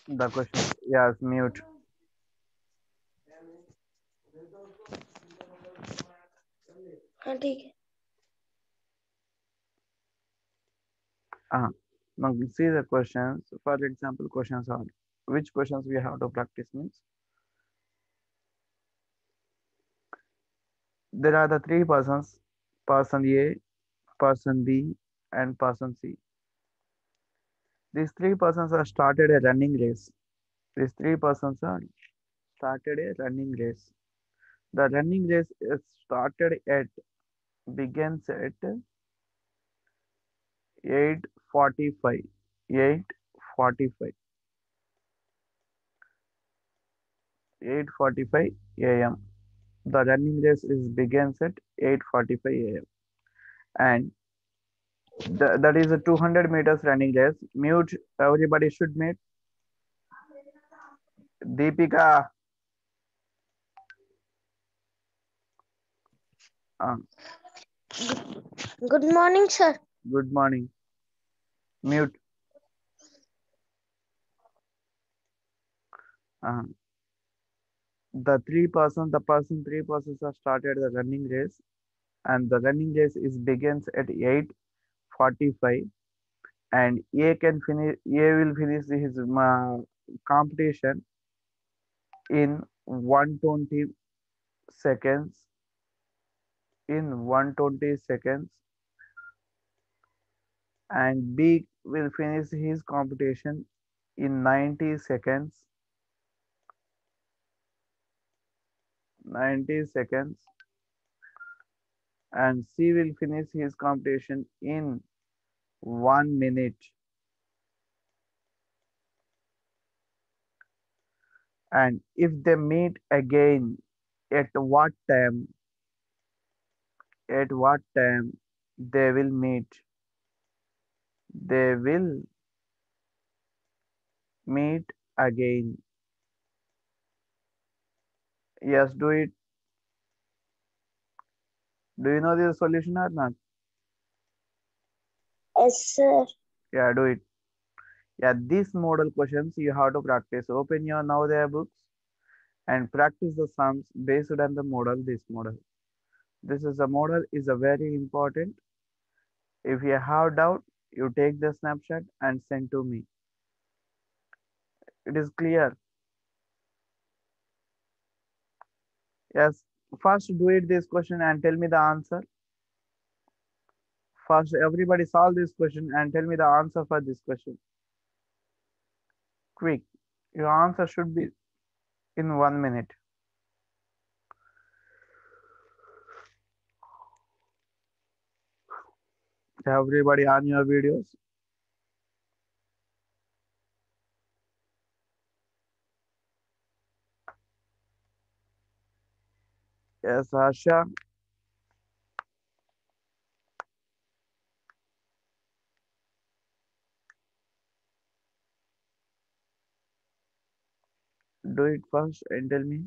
The question, yes, mute. हाँ ठीक है. Now see the questions. For example, questions are which questions we have to practice means there are the three persons, person A, person B, and person C. These three persons are started a running race. These three persons are started a running race. The running race is started at begins at 8:45. 8:45. 8:45 a.m. The running race is begins at 8:45 a.m. and that is a 200 meters running race. Mute. Everybody should mute. Deepika. Uh, Good morning, sir. Good morning. Mute. Uh, three persons have started the running race, and the running race is begins at 8:45, and A can finish. A will finish his competition in 120 seconds. In 120 seconds, and B will finish his competition in 90 seconds. 90 seconds, and C will finish his competition in 1 minute. And if they meet again, at what time? At what time they will meet? They will meet again. Yes, do it. Do you know the solution or not? Yes, sir. Yeah, do it. Yeah, these model questions you have to practice. Open your Navodaya books and practice the sums based on the model. This model. This is a model is a very important. If you have doubt, you take the snapshot and send to me. It is clear. Yes. First, do it this question and tell me the answer. First, everybody solve this question and tell me the answer for this question. Quick. Your answer should be in 1 minute. Everybody on your videos. Yes, Asha. Do it first and tell me.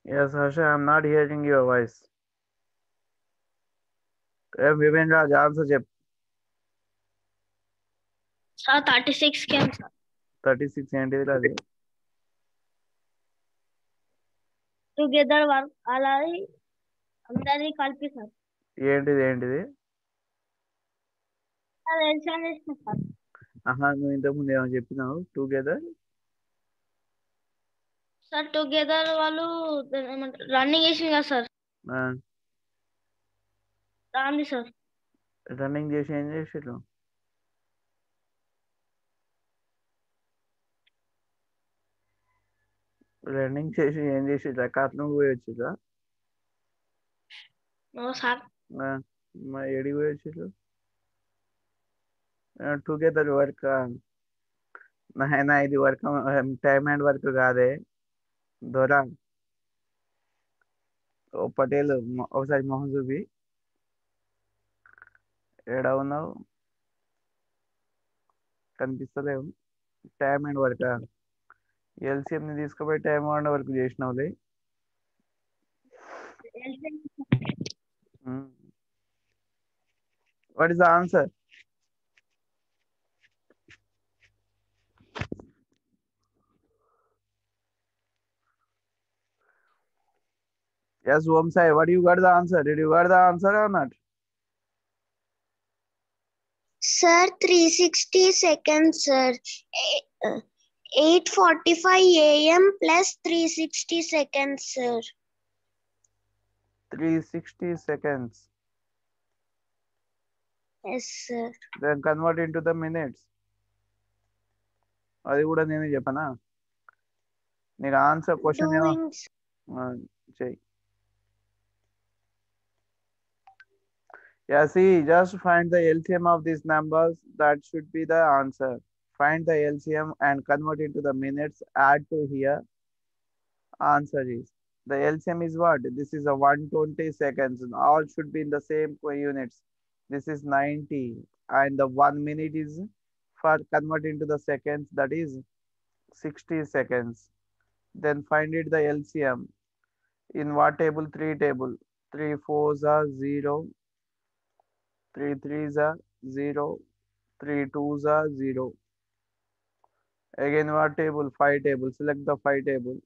Yes, Asha, I'm not hearing your voice. Vivin Raj, answer chep. Sir, 36 came, sir. 36 ఏంటిది అది Together work అలాది అందరి కలిపి sir. ఏంటిది అది explain చేసిన sir. ఆహా నువ్వు ఇంతకుముందు ఏమో చెప్పినావు టుగెదర్ సార్ టుగెదర్ వాళ్ళు రన్నింగ్ చేసింది కదా సార్. రాంది సార్. రన్నింగ్ చేసి ఏం చేసిర్రు? రన్నింగ్ చేసి ఏం చేసిర్రా? కట్నం పోయి వచ్చిర్రా? No sir. మరి ఏడికి పోయి వచ్చిర్రు? Together work. నాయనా ఇది వర్క్ టైమ్ అండ్ వర్క్ కాదే దొరా. ఓ పటేల్ ఒకసారి మొహం చూపి. ఏడా ఉన్నావు? కనిపిస్తలేవు. టైమ్ అండ్ వర్క్ ఎల్సిఎం ని తీసుకుపోయి టైమ్ అండ్ వర్క్ చేసినావులే. What is the answer? Yes, Sai, what you got the answer? Did you got the answer or not? Sir, 360 seconds, sir. 8:45 a.m. plus 360 seconds, sir. 360 seconds. Yes, sir. Then convert into the minutes. అది కూడా నేనే చెప్పనా? నీకు answer question ఏమో చెయ్యి. Yeah, see, just find the LCM of these numbers. That should be the answer. Find the LCM and convert into the minutes. Add to here. Answer is the LCM is what? This is a 120 seconds. All should be in the same units. This is 90, and the 1 minute is for convert into the seconds. That is 60 seconds. Then find it the LCM. In what table? 3 table. 3 4s are 0. 3 3s are 0. 3 2s are 0. Again what table? 5 table. Select the 5 table.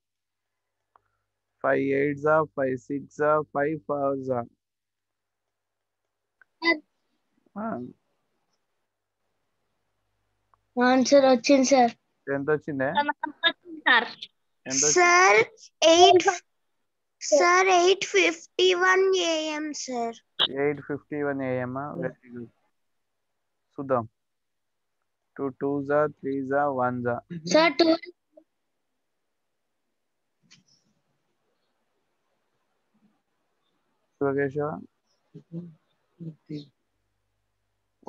5 8s are 5 6 are 5 4s are. Answer వచ్చింది sir. ఎంత వచ్చిందే? Sir 8:51 a.m. Sir. 8:51 a.m. Very good. చూద్దాం. 2 2s are 3s are 1s are. Sir 12. Shivakeshava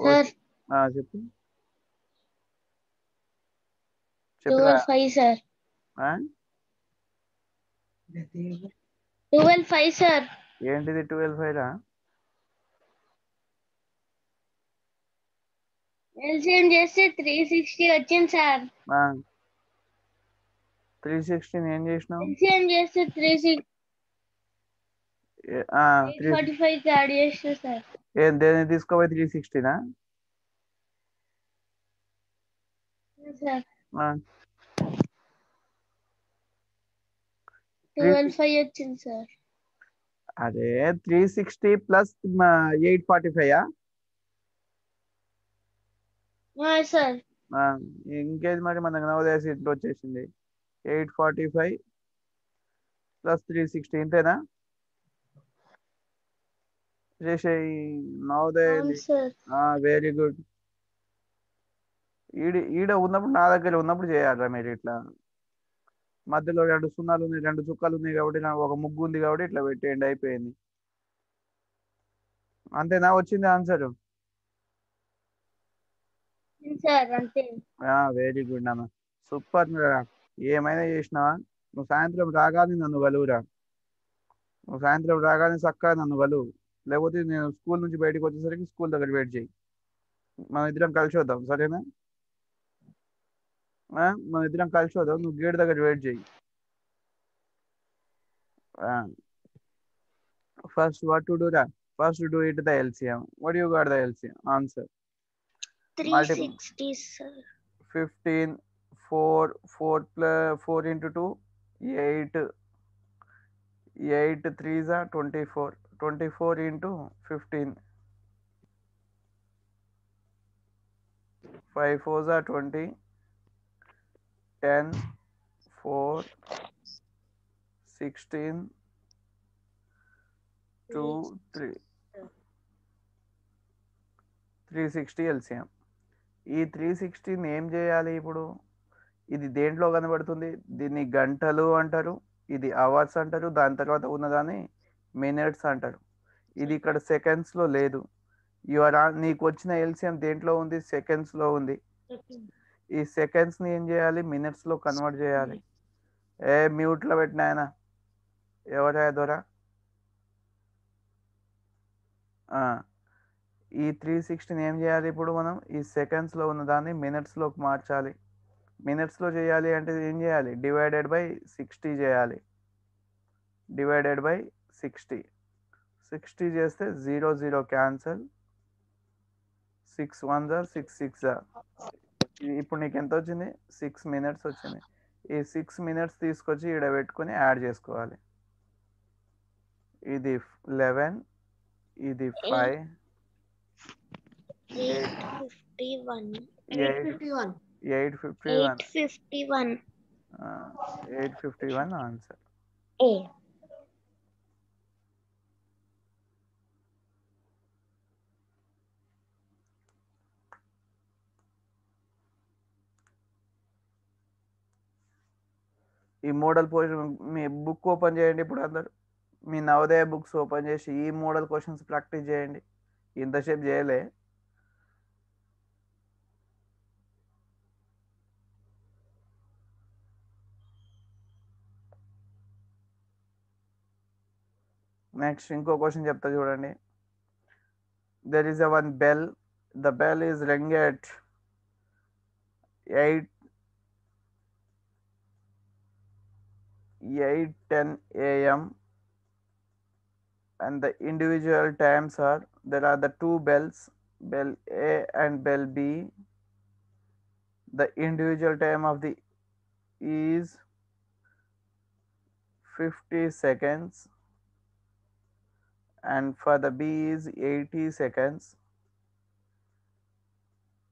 sir చెప్పు. 12:05 sir. 12:05 sir. ఏంటిది 12:05 రా? LCM చేస్తే 360 వచ్చింది sir. 360 ఏం చేసినావు? ఎల్సిఎం చేస్తే 8:45 యాడ్ చేస్తా సార్. దేని తీసుకోపోయి 360నా? సార్ 12:05 వచ్చింది సార్. అదే 360 ప్లస్ 8:45 సార్. ఇంకేది మరి మనకు నవోదయ సీట్లు వచ్చేసింది. 8:45 ప్లస్ 360 ఇంతేనా? చేసేయి నవోదయ. Very good. ఈడ ఉన్నప్పుడు నా దగ్గర ఉన్నప్పుడు చేయాలరా మీరు. ఇట్లా మధ్యలో 2 సున్నాలు ఉన్నాయి, 2 చుక్కలు ఉన్నాయి కాబట్టి నాకు ఒక ముగ్గు ఉంది కాబట్టి ఇట్లా పెట్టేయండి, అయిపోయింది. అంతేనా? వచ్చింది ఆన్సర్? వెరీ గుడ్ నాన్న, సూపర్. ఏమైనా చేసినావా? నువ్వు సాయంత్రం రాగానే నన్ను కలువురా. నువ్వు సాయంత్రం రాగానే చక్కగా నన్ను కలువు. లేకపోతే నేను స్కూల్ నుంచి బయటకు వచ్చేసరికి స్కూల్ దగ్గర వెయిట్ చేయి. మనం ఇద్దరం కలిసి వద్దాం, సరేనా? మనం ఇద్దరం కలిసి వద్దాం. నువ్వు గేట్ దగ్గర వెయిట్ చేయి. First, what to do that? First, do it the LCM. What do you got the LCM? Answer. 360, sir. 15, 4 plus 4 into 2, 8. 8 3s are 24. 24 into 15. 5 4s are 20. 10, 4, 16, 2, 3. 360 LCM. ఈ 360ని ఏం చేయాలి ఇప్పుడు? ఇది దేంట్లో కనబడుతుంది? దీన్ని గంటలు అంటారు, ఇది అవర్స్ అంటారు, దాని తర్వాత ఉన్నదాన్ని మినిట్స్ అంటారు. ఇది ఇక్కడ సెకండ్స్లో లేదు. నీకు వచ్చిన ఎల్సిఎం దేంట్లో ఉంది? సెకండ్స్లో ఉంది. ఈ సెకండ్స్ని ఏం చేయాలి? మినిట్స్లో కన్వర్ట్ చేయాలి. మ్యూట్లో పెట్టిన ఆయన ఎవరా దొరా? ఈ 360ని ఏం చేయాలి ఇప్పుడు మనం? ఈ సెకండ్స్లో ఉన్నదాన్ని మినిట్స్లోకి మార్చాలి. మినిట్స్లో చేయాలి అంటే ఏం చేయాలి? డివైడెడ్ బై 60 చేయాలి. Divided by 60. 60 చేస్తే 0 0 క్యాన్సల్, 6 1 6 6. ఇప్పుడు నీకు ఎంత వచ్చింది? 6 మినిట్స్ వచ్చింది. ఈ 6 మినిట్స్ తీసుకొచ్చి ఈడ పెట్టుకొని యాడ్ చేసుకోవాలి. ఇది 11, ఇది 5, 851. 851 ఆన్సర్. ఈ మోడల్ మీ బుక్ ఓపెన్ చేయండి ఇప్పుడు అందరు. మీ నవోదయ బుక్స్ ఓపెన్ చేసి ఈ మోడల్ క్వశ్చన్స్ ప్రాక్టీస్ చేయండి. ఇంతసేపు చేయలే. నెక్స్ట్ ఇంకో క్వశ్చన్ చెప్తా చూడండి. There is a one bell. The bell is ring at 8:10 a.m. and the individual times are, there are the two bells, bell A and bell B. The individual time of the is 50 seconds and for the B is 80 seconds.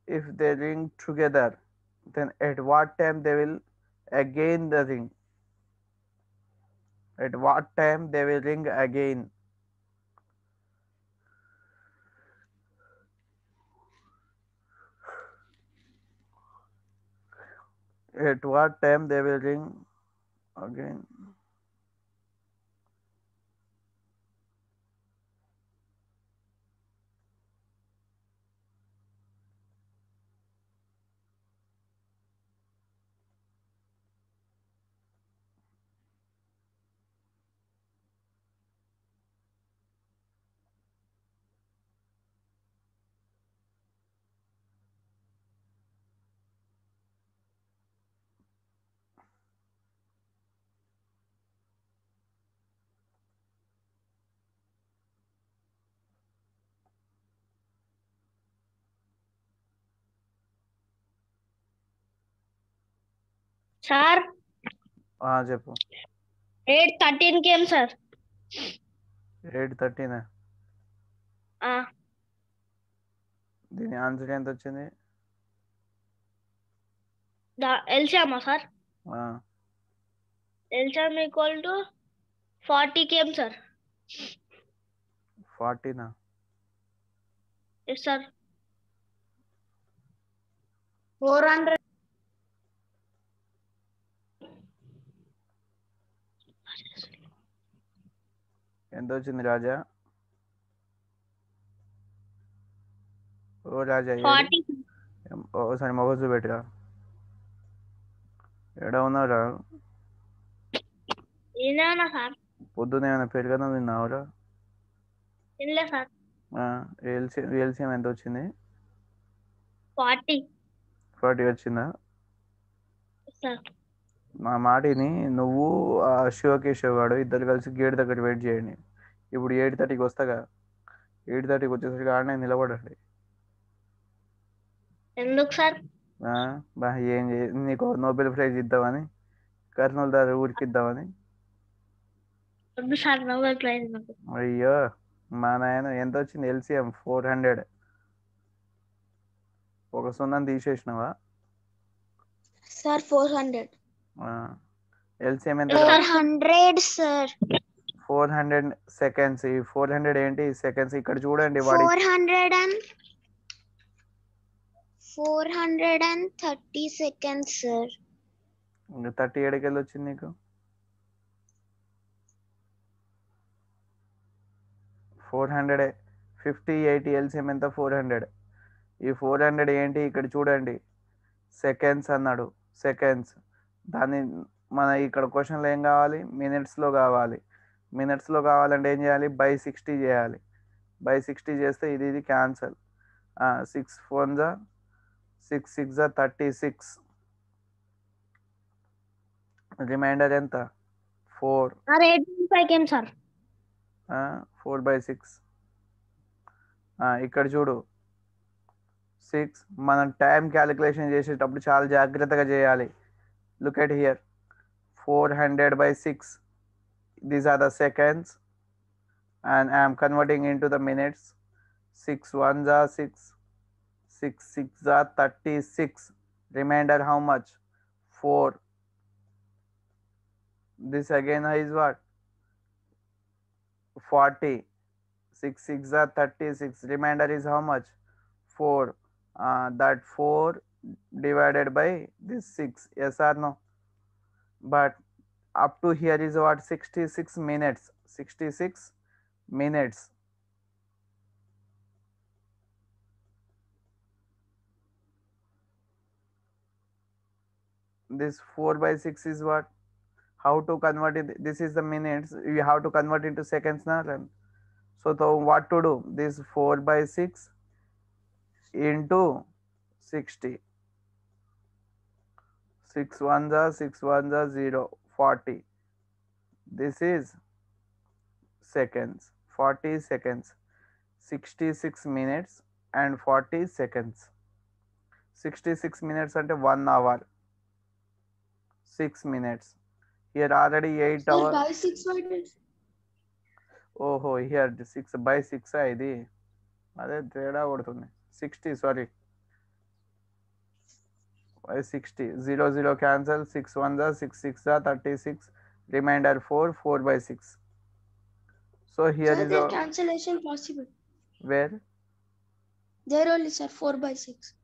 If they ring together, then at what time they will again the ring? At what time they will ring again? At what time they will ring again? Sir చెప్పు. 8:13 కేం సార్? 8:13. దీని answer ఎంత వచ్చింది? ఎల్సిఎమ్మా సార్? LCM equal to 40 కేం sir? 40నా? Yes sir. 400. ఎంత వచ్చింది రాజా? ఓ రాజా, ఓసారి మొగజు పెట్టిరా. ఎడ ఉన్నావురా? పొద్దున ఏమైనా పెరుగన్నా తిన్నావురా? ఎల్సిఎం ఎంత వచ్చింది? 40 వచ్చిందా? మా మాటిని నువ్వు ఆ శివకేశవ్ గాడు ఇద్దరు కలిసి గేట్ దగ్గర వెయిట్ చేయండి. ఇప్పుడు 8:30కి వస్తాగా. 8:30కి వచ్చేసరికి ఆడనే నిలబడండి. ఎందుకు సార్? ఏం నీకు నోబెల్ ప్రైజ్ ఇద్దామని, కర్నూలు దారి ఊరికి ఇద్దామని. అయ్యో మా నాయన ఎంత వచ్చింది ఎల్సిఎం? 400. ఒక సున్నాన్ని తీసేసినావా సార్? 400. ఎల్సిఎం ఎంత? 400 సార్. 400 సెకండ్స్. ఈ 400 ఏంటి? సెకండ్స్. ఇక్కడ చూడండి, 400 430 seconds, sir. 30 ఏడుకి వెళ్ళి వచ్చింది నీకు? 400. 50 80 ఎల్సిఎం ఎంత? 400. ఈ 400 ఏంటి ఇక్కడ చూడండి, సెకండ్స్ అన్నాడు, సెకండ్స్. దాన్ని మన ఇక్కడ క్వశ్చన్లో ఏం కావాలి? మినిట్స్లో కావాలి. మినిట్స్లో కావాలంటే ఏం చేయాలి? బై 60 చేయాలి. బై 60 చేస్తే ఇది క్యాన్సల్. 6 4 జా 6 6 జా 36. రిమైండర్ ఎంత? 4. 8.5 km, sir. 4/6. ఇక్కడ చూడు 6. మనం టైం క్యాలిక్యులేషన్ చేసేటప్పుడు చాలా జాగ్రత్తగా చేయాలి. Look at here, 400/6. These are the seconds and I am converting into the minutes. 6 1s are 6, 6 6 are 36. Remainder how much? 4. This again is what? 40. 6 6 are 36. Remainder is how much? 4. That 4 divided by this 6. Yes or no? But up to here is what? 66 minutes. 66 minutes. This 4/6 is what? How to convert it? This is the minutes. You have to convert into seconds now. So what to do? This 4/6 into 60. 6 1s are 6 1s are 0. 40. This is seconds. 40 seconds. 66 minutes and 40 seconds. 66 minutes ante 1 hour. 6 minutes. Here already 8 hours. By 6 minutes. ఓహో, here 6/6 ఇది. అదే తేడా కొడుతుంది. 60, sorry, 60. 0 0 cancel. 6 1s are 6 6 are 36. Remainder 4. 4/6. So here is the our cancellation possible. where? There only, sir. 4/6.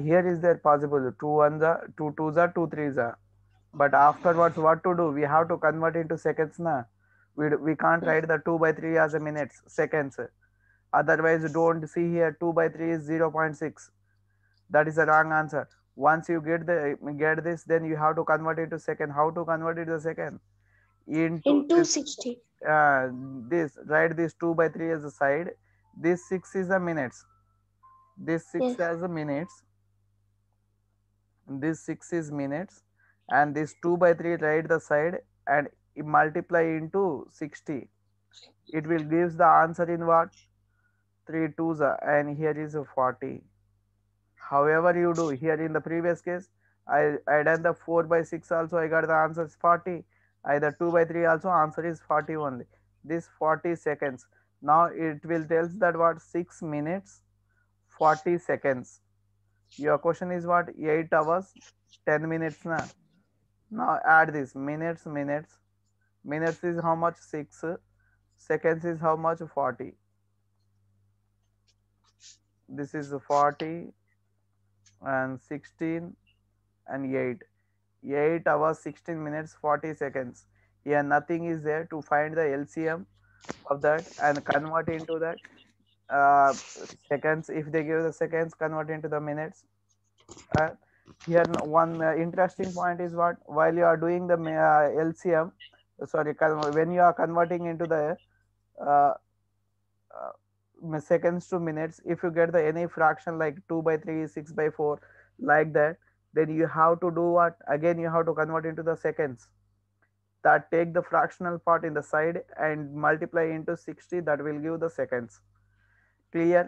Here is there possible. 2 1s are 2 2s are 2 3s are. But afterwards what to do? We have to convert into seconds na. We can't write the 2/3 as a minutes, seconds. Otherwise don't see here 2/3 is 0.6. That is the wrong answer. Once you get this, then you have to convert it to second. How to convert it to second? Into 60. This, write this 2/3 as a side. This 6 is the minutes. This 6 Yes. as a minutes. This 6 is minutes, and this 2/3 write the side and multiply into 60. It will gives the answer in what? 3 2s are, and here is a 40. However you do here in the previous case, I done the 4/6 also, I got the answer is 40. Either 2/3 also, answer is 40 only. This 40 seconds. Now it will tells that what? 6 minutes 40 seconds. Your question is what? 8 hours 10 minutes na. Now add this minutes. Minutes is how much? 6. Seconds is how much? 40. This is 40 and 16 and 8. 8 hours 16 minutes 40 seconds. Here nothing is there to find the LCM of that and convert into that seconds. If they give the seconds, convert into the minutes. Here one interesting point is what? While you are doing the LCM, sorry, when you are converting into the seconds to minutes, if you get the any fraction like 2/3 6/4 like that, then you have to do what? Again you have to convert into the seconds. That take the fractional part in the side and multiply into 60. That will give the seconds. Clear?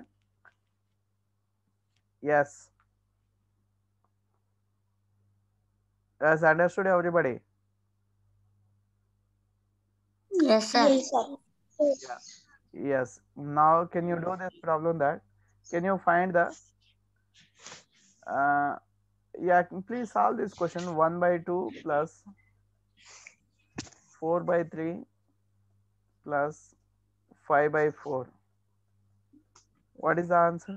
Yes. As understood everybody? Yes, sir. Yes, sir. Yeah. Yes. Now can you do this problem? That can you find the yeah, please solve this question. 1/2 plus 4/3 plus 5/4. What is the answer?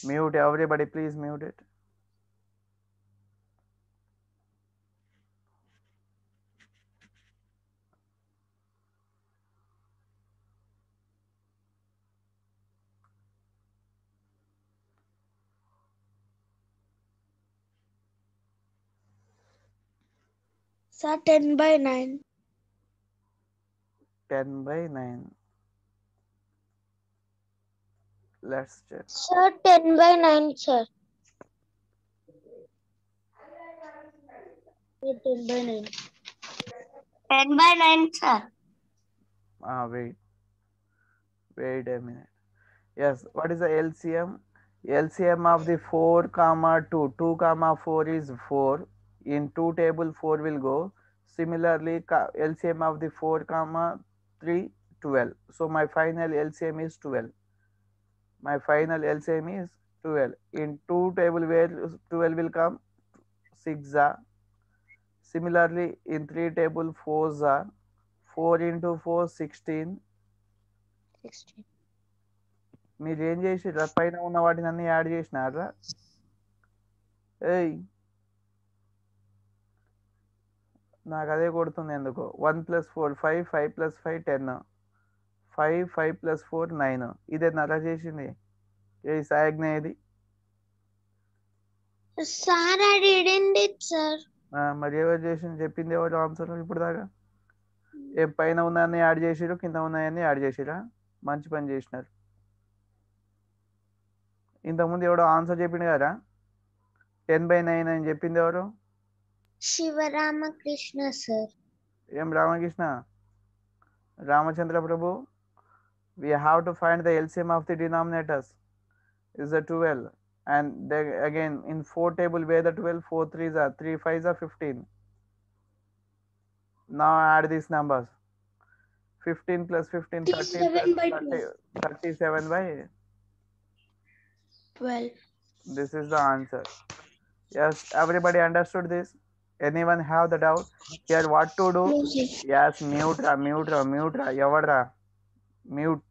Mute everybody, please mute it. Sir, 10/9. 10/9. Let's check. Sir, 10/9, sir. 10/9. 10/9, sir. Wait a minute. Yes, what is the LCM? LCM of the 4 comma 2. 2 comma 4 is 4. In 2 table 4 will go. Similarly, LCM of the 4 comma 3, 12. So my final LCM is 12. My final LCM is 12. In 2 table where 12 will come, 6 are. Similarly, in 3 table 4 are. 4 into 4, 16. 16. మీరు ఏం చేసిర్రా? పైన ఉన్న వాటిని అన్ని add చేసినారా? ఏయ్, నాకు అదే కొడుతుంది ఎందుకో. 1 + 4 5, 5 + 5 10, 5 5 + 4 9. ఇదే నరా చేసింది. ఏ సాయజ్ఞ ఏది? Sir, I didn't it, sir. మరి ఎవరు చేసింది? చెప్పింది ఎవరు ఆన్సర్ ఇప్పుడు దాకా? ఏ పైన ఉన్నాయని యాడ్ చేసిరు, కింద ఉన్నాయని యాడ్ చేసిరా? మంచి పని చేసినారు. ఇంతకుముందు ఎవడో ఆన్సర్ చెప్పిండు కదా, 10/9 అని చెప్పింది ఎవరు? శివరామకృష్ణ, sir. ఏం Ramakrishna? Ramachandra Prabhu, we have to find the LCM of the denominators is the 12, and then again in 4 table where the 12, 4 3s are 3 5s are 15. Now add these numbers. 15 plus 15 30 plus 30, 37 by 12. this is the answer. Yes, everybody understood this? Anyone have the doubt? Here what to do? Music. Yes, mute ra evadra mute.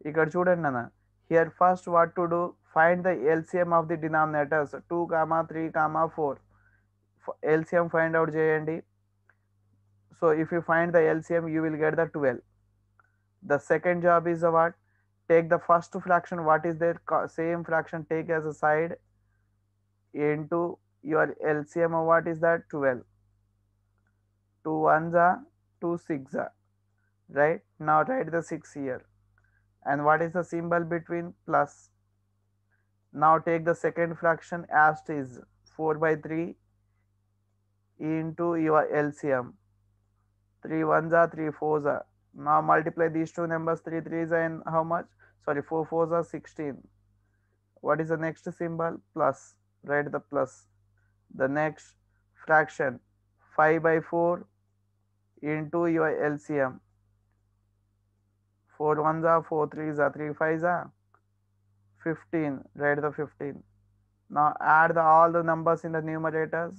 ఇక్కడ చూడండి నాన్న. Here first what to do, find the LCM of the denominators 2, 3, 4. LCM find out చేయండి. So if you find the LCM you will get the 12. The second job is what, take the first fraction what is there, same fraction take as a side into your LCM of what is that, 12. 2 1s are 2 6 are, right? Now write the 6 here. And what is the symbol between? Plus. Now take the second fraction as it is, 4/3 into your LCM. 3 1s are 3 4s are. Now multiply these two numbers, 3 3s are, and how much? Sorry, 4 4s are 16. What is the next symbol? Plus. Write the plus. The next fraction, 5/4 into your LCM. 4 1s are 4 3s are 3 5s are 15. Write the 15. Now add all the numbers in the numerators.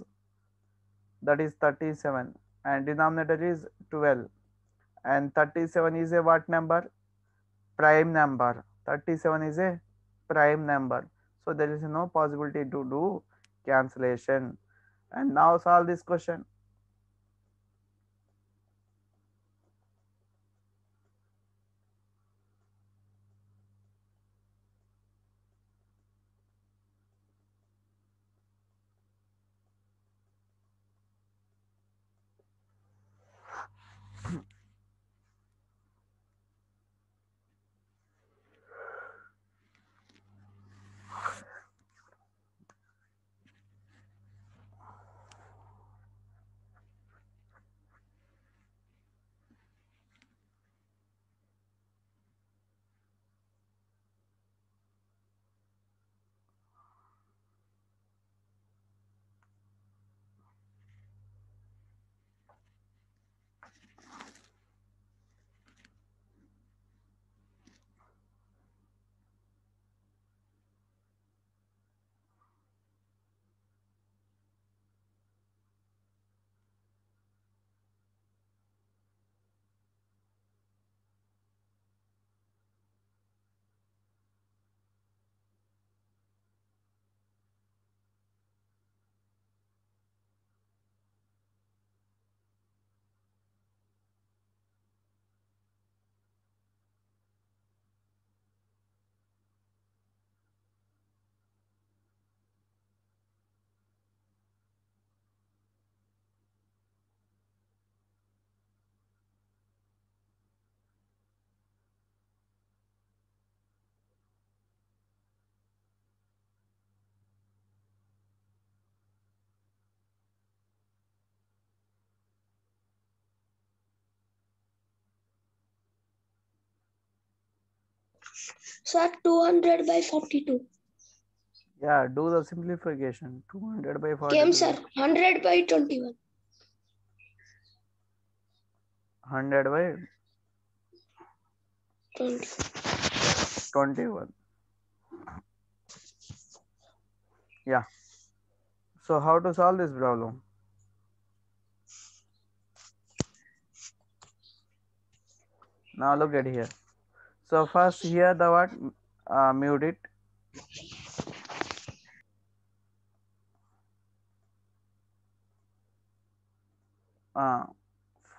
That is 37, and denominator is 12. And 37 is a what number? Prime number. 37 is a prime number. So there is no possibility to do cancellation. And now solve this question. Sir, 200 by 42. Yeah, do the simplification. 200 by Came, 42. sir. 100 by 21. 100 by 20. 21. Yeah. So how to solve this problem? Now look at here. So first here the what? Mute it.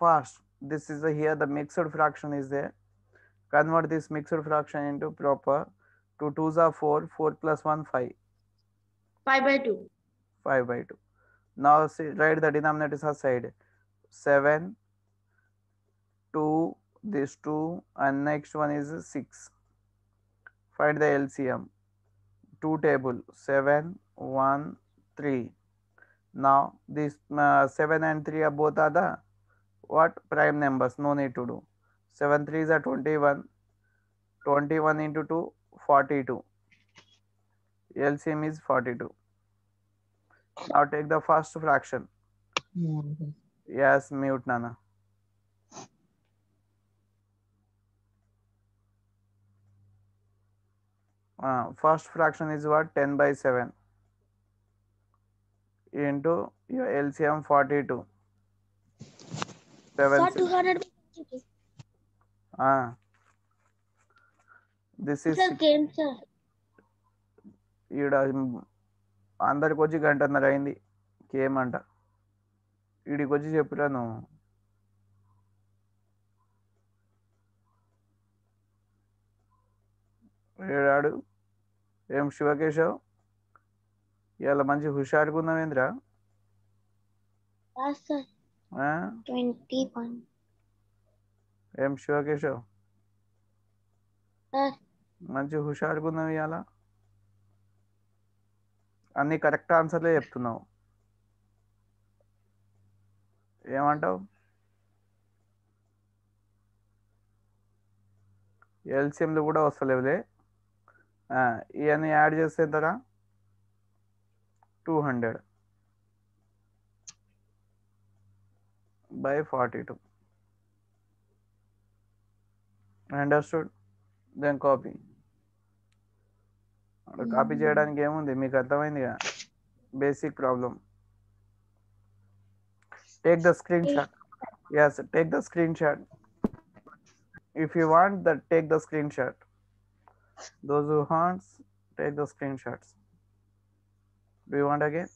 First, this is here the mixed fraction is there. Convert this mixed fraction into proper. 2 2s are 4, 4 plus 1 5, 5 by 2. 5 by 2. Now see, write the denominators aside. 7, 2, this 2, and next one is 6. Find the LCM. 2 table 7, 1, 3. Now this 7 and 3 are both are the what prime numbers, no need to do. 7 3s are 21, 21 into 2 42. LCM is 42. Now take the first fraction. Yes, mute Nana. First fraction is what? 10 by 7 into your LCM 42. 7 Sir, 6. 200 by 42. This is Sir, came, sir. ఈడ అందరికి వచ్చి గంటన్నర అయింది కేమంట ఈడికి వచ్చి చెప్పురా నువ్వు ఏడాడు ఏం శివకేశవ్ ఇవాళ మంచి హుషారుకున్నావేంద్రా Yes, sir. 21. ఏం శివకేశవ్ Sir, మంచి హుషారుకున్నావు ఇవాళ అన్ని కరెక్ట్ ఆన్సర్లే చెప్తున్నావు ఏమంటావు ఎల్సిఎంలు కూడా వస్తలేవులే ఇవన్నీ యాడ్ చేస్తే ఎంతరా 200 by 42. Understood then copy copy చేయడానికి ఏముంది మీకు అర్థమైందిగా basic problem take the screenshot yes take the screenshot if you want that take the screenshot those who wants take the screenshots do you want again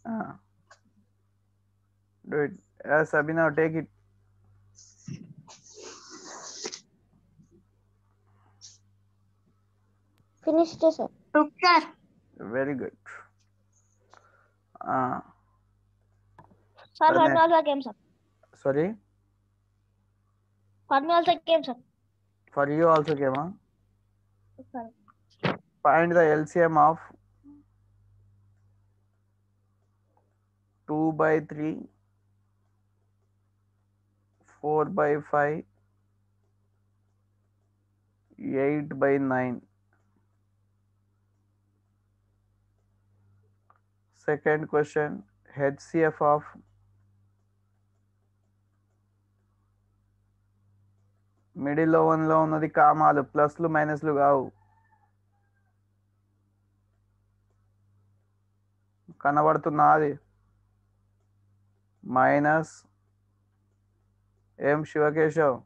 do it yes Abhinav take it finished, sir. Took, sir. very good Sir, the for me next- also came, sir. sorry For me also came, sir. for you also came huh? Sir. Find the LCM of 2 by 3 4 by 5 8 by 9 second question HCF of మిడిల్లో వన్లో ఉన్నది కామాలు ప్లస్లు మైనస్లు కావు కనబడుతున్నది minus ఏం Shivakeshav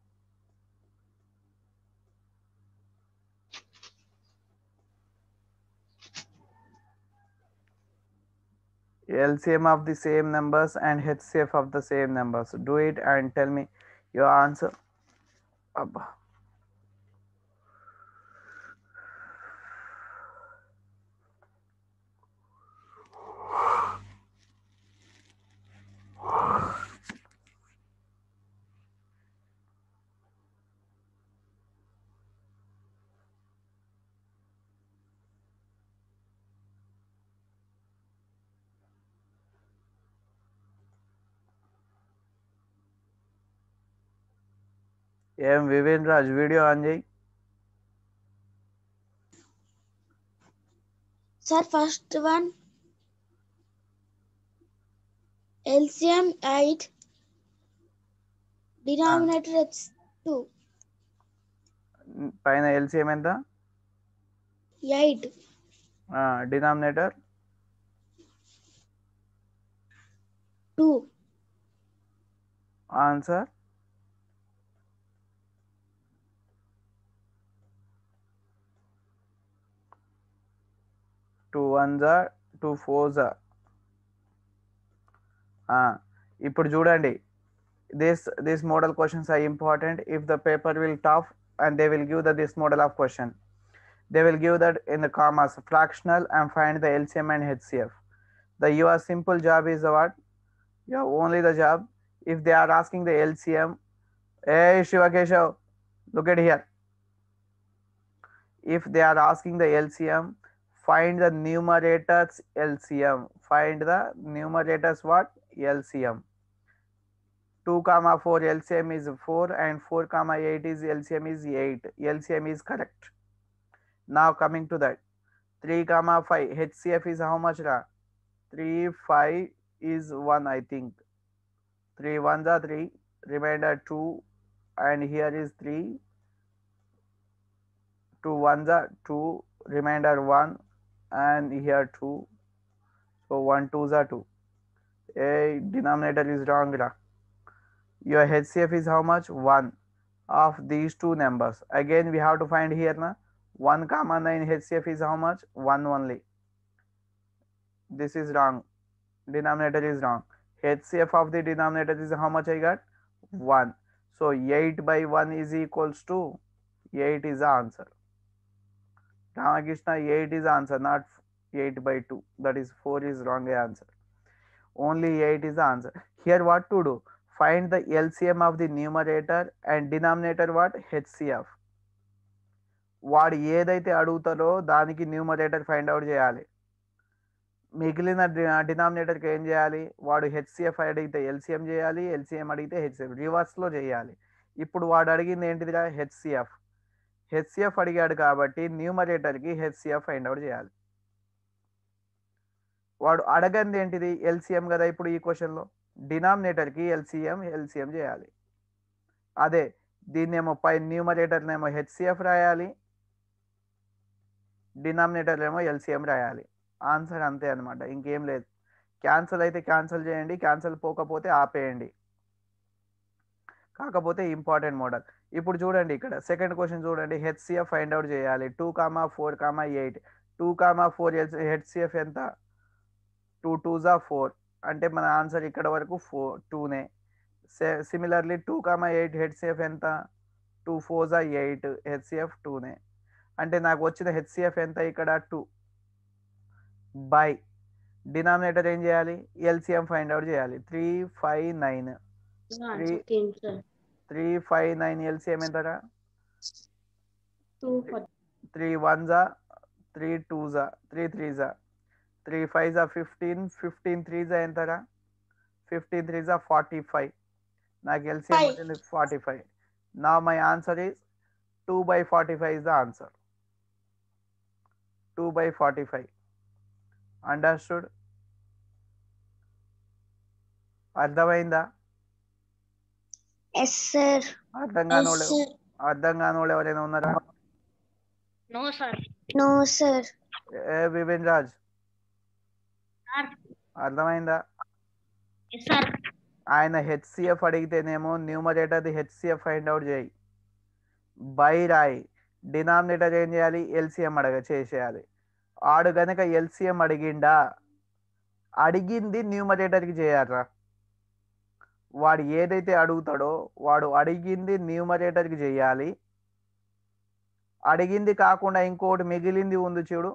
LCM of the same numbers and HCF of the same numbers. Do it and tell me your answer. Abba. ఏం వివేన్ Raj video on చేయి Sir, first one LCM 8, denominator it's 2. పైన ఎల్సిఎం ఎంత? 8. డినామినేటర్ 2. Answer 2 1s 2 4s. ఇప్పుడు చూడండి, this model questions are important. If the paper will tough and they will give this model of question, they will give that in the commas fractional and find the LCM and HCF. Your simple job is what? Yeah, only the job. If they are asking the LCM, hey Shiva Keshav, look at here. If they are asking the LCM, find the numerator's LCM. Find the numerator's what? LCM. 2, 4 LCM is 4 and 4, 8 is LCM is 8. LCM is correct. Now coming to that, 3, 5 HCF is how much? 3, 5 is 1, I think. 3 1s are 3, remainder 2, and here is 3. 2 1s are 2, remainder 1, and here 2. So 1 2s are 2. Denominator is wrong. Your HCF is how much? 1 of these two numbers. Again we have to find here 1, 9 HCF is how much? 1 only. This is wrong. Denominator is wrong. HCF of the denominator is how much I got? 1. So 8 by 1 is equals to 8 is the answer. Ramakrishna, 8 is answer, not 8 by 2. That is 4 is wrong answer. Only 8 is the answer. Here what to do? Find the LCM of the numerator and denominator what? HCF. వాడు ఏదైతే అడుగుతారో దానికి numerator find out చేయాలి. మిగిలిన డినామినేటర్కి ఏం చేయాలి? వాడు HCF అడిగితే ఎల్సిఎం చేయాలి, ఎల్సిఎం అడిగితే హెచ్సిఎఫ్, రివర్స్లో చేయాలి. ఇప్పుడు వాడు అడిగింది ఏంటిదిరా? హెచ్సిఎఫ్. హెచ్సిఎఫ్ అడిగాడు కాబట్టి న్యూమరేటర్కి హెచ్సిఎఫ్ ఫైండ్ అవుట్ చేయాలి. వాడు అడగంది ఏంటిది? ఎల్సిఎం కదా. ఇప్పుడు ఈ క్వశ్చన్లో డినామినేటర్కి ఎల్సిఎం చేయాలి. అదే దీన్నేమో పై న్యూమరేటర్నేమో హెచ్సిఎఫ్ రాయాలి, డినామినేటర్ ఏమో ఎల్సిఎం రాయాలి. ఆన్సర్ అంతే అనమాట, ఇంకేం లేదు. క్యాన్సల్ అయితే క్యాన్సల్ చేయండి, క్యాన్సల్ పోకపోతే ఆపేయండి. కాకపోతే ఇంపార్టెంట్ మోడల్. ఇప్పుడు చూడండి, ఇక్కడ సెకండ్ క్వశ్చన్ చూడండి. హెచ్సిఎఫ్ ఫైండ్ అవుట్ చేయాలి. 2, 4, 8. 2, 4 హెచ్సిఎఫ్ ఎంత? 2 2s are 4. అంటే మన ఆన్సర్ ఇక్కడ వరకు 2నే. సిమిలర్లీ 2, 8 హెచ్సిఎఫ్ ఎంత? 2 4s are 8. హెచ్సిఎఫ్ 2నే. అంటే నాకు వచ్చిన హెచ్సిఎఫ్ ఎంత? ఇక్కడ 2 బై డినామినేటర్ ఏం చేయాలి? ఎల్సిఎం ఫైండ్ అవుట్ చేయాలి. 3 5 9. 3 5 9 ఎల్సిఎం ఎంతరా? 3 1s are 3 2s are 3 3s are 3 5s are 15. 15 3s are ఎంతరా? 15 3s are 45. నాకు ఎల్సిఎం వచ్చింది 45. Now my answer is 2 by 45 is the answer. 2 by 45. Understood? అర్థమైందా? Yes, sir. అర్థం కానోళ్ళు ఎవరైనా ఉన్నారా? No, sir. No, sir. Vipin Raj, అర్థమైందా? Yes, sir. ఆయన HCF అడిగితేనేమో న్యూమరేటర్ది HCF find out చేయి, బై రాయి. డినామినేటర్ ఏం చేయాలి? ఎల్సిఎం చేసేయాలి. ఆడు గనక ఎల్సిఎం అడిగింది న్యూమరేటర్కి చేయాలరా. వాడు ఏదైతే అడుగుతాడో వాడు అడిగింది న్యూమరేటర్కి చేయాలి. అడిగింది కాకుండా ఇంకోటి మిగిలింది ఉంది చూడు,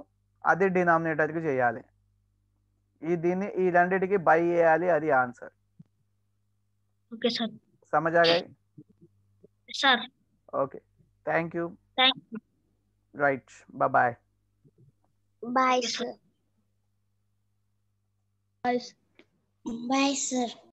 అది డినామినేటర్కి చేయాలి. ఈ రెండిటికి బై చేయాలి, అది ఆన్సర్. Okay, sir. समझ आ गए? Sir. Okay. Thank you. Thank you. Right. Bye-bye. Bye, sir. Bye, sir. Bye, sir.